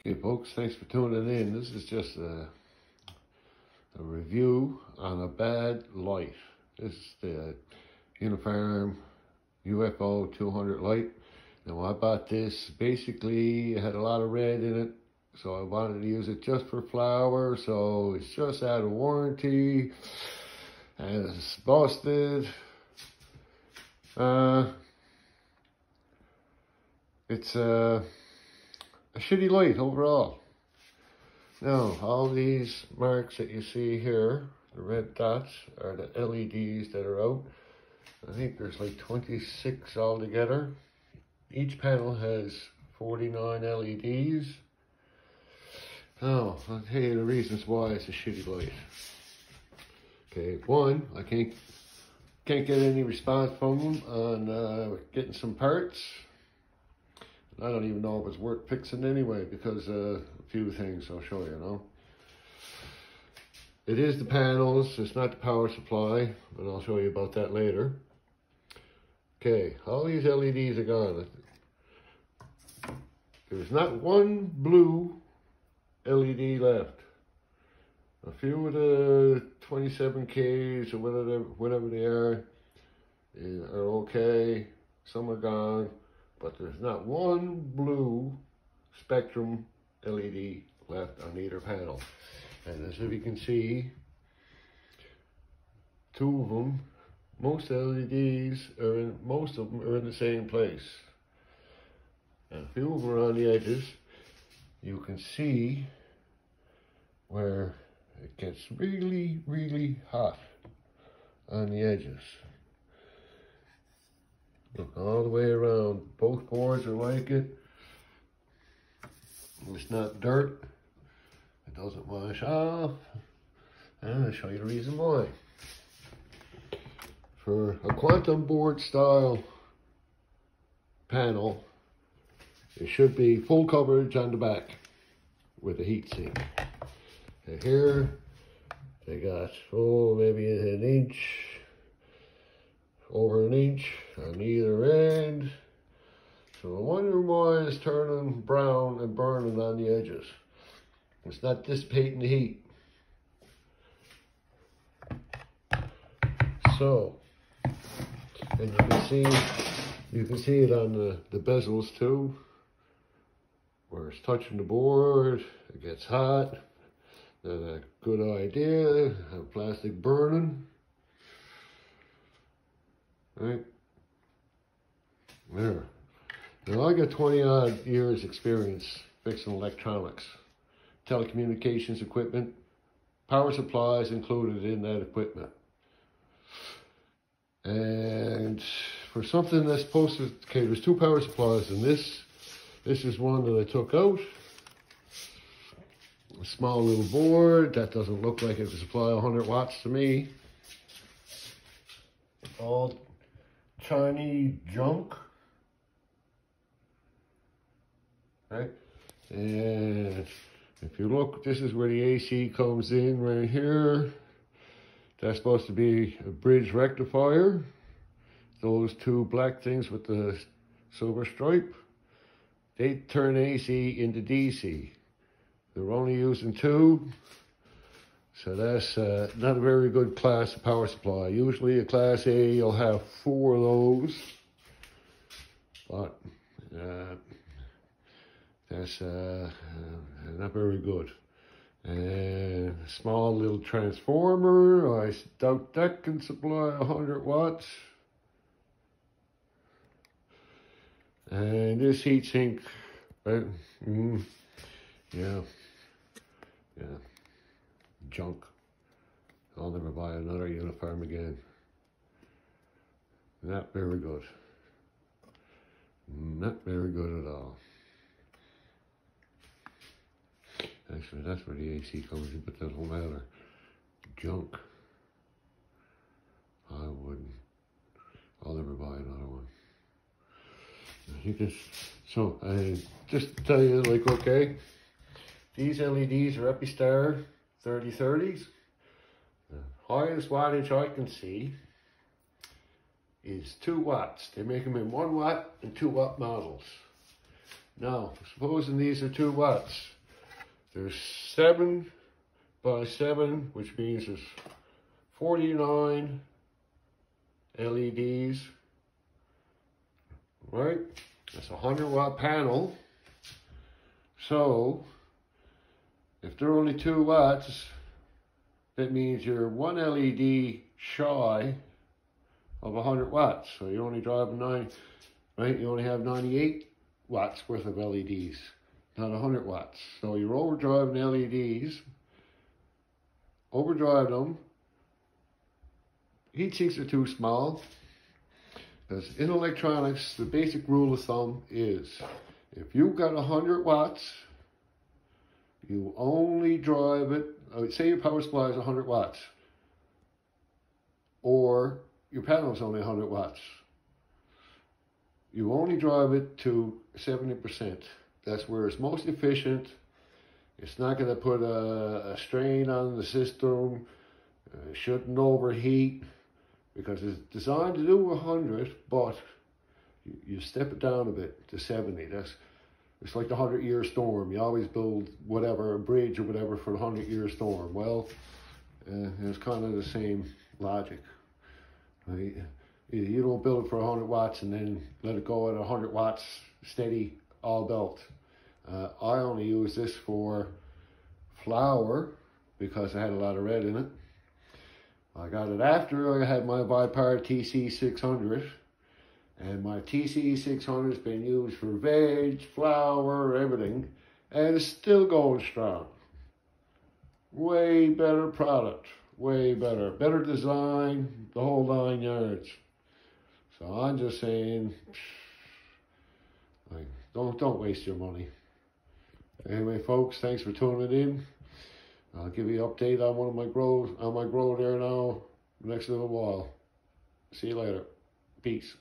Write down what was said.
Okay, folks, thanks for tuning in. This is just a review on a bad light. This is the Unifarm UFO 200 light. Now, I bought this, basically, it had a lot of red in it, so I wanted to use it just for flower, so it's just out of warranty, and it's busted. It's a shitty light overall. Now, all these marks that you see here, the red dots, are the LEDs that are out. I think there's like 26 altogether. Each panel has 49 LEDs. Now, I'll tell you the reasons why it's a shitty light. Okay, one, I can't get any response from them on getting some parts. I don't even know if it's worth fixing anyway, because a few things I'll show you now. It is the panels, it's not the power supply, but I'll show you about that later. Okay, all these LEDs are gone. There's not one blue LED left. A few of the 27Ks or whatever they are okay. Some are gone. But there's not one blue spectrum LED left on either panel. And as if you can see, two of them, most LEDs most of them are in the same place. And a few of them are on the edges. You can see where it gets really, really hot on the edges. Look all the way around. Both boards are like it. It's not dirt. It doesn't wash off. And I'll show you the reason why. For a quantum board style panel, it should be full coverage on the back with a heat sink. And here they got, maybe an inch, over an inch on either end. So I wonder why it's turning brown and burning on the edges. It's not dissipating the heat. So, and you can see it on the bezels too, where it's touching the board, it gets hot. Not a good idea, have plastic burning. Right there. Now I got 20 odd years experience fixing electronics, telecommunications equipment, power supplies included in that equipment. And for something that's supposed to, okay, there's two power supplies, and this is one that I took out. A small little board that doesn't look like it would supply 100 watts to me. All Chinese junk, right? And if you look, this is where the AC comes in right here. That's supposed to be a bridge rectifier. Those two black things with the silver stripe, they turn AC into DC. They're only using two. So that's not a very good class of power supply. Usually a class A, you'll have 4 of those. But that's not very good. And a small little transformer, I doubt that can supply 100 watts. And this heatsink, right? Yeah. Junk. I'll never buy another Unifarm again. Not very good. Not very good at all. Actually, that's where the AC comes in, but that don't matter. Junk. I'll never buy another one. You can, so, just to tell you, like, okay, these LEDs are Epistar 3030s. The highest wattage I can see is 2 watts. They make them in 1 watt and 2 watt models. Now, supposing these are 2 watts, There's 7 by 7, which means there's 49 LEDs, right? That's a 100-watt panel. So if they're only 2 watts, that means you're 1 LED shy of 100 watts. So you're only driving 9, right? You only have 98 watts worth of LEDs, not 100 watts. So you're overdriving LEDs, overdrive them. Heat sinks are too small. Because in electronics, the basic rule of thumb is, if you've got 100 watts, you only drive it, say your power supply is 100 watts, or your panel is only 100 watts. You only drive it to 70%. That's where it's most efficient. It's not going to put a strain on the system. Shouldn't overheat, because it's designed to do 100, but you step it down a bit to 70. It's like the 100-year storm. You always build whatever, a bridge or whatever, for the 100-year storm. Well, it's kind of the same logic, right? You don't build it for 100 watts and then let it go at 100 watts steady, all belt. I only use this for flour because I had a lot of red in it. I got it after I had my Vipar TC600, and my TC600 has been used for veg, flour, everything, and it's still going strong. Way better product, way better. Better design, the whole 9 yards. So I'm just saying, like, don't waste your money. Anyway, folks, thanks for tuning in. I'll give you an update on one of my grows, on my grow there now, next to the wall. See you later. Peace.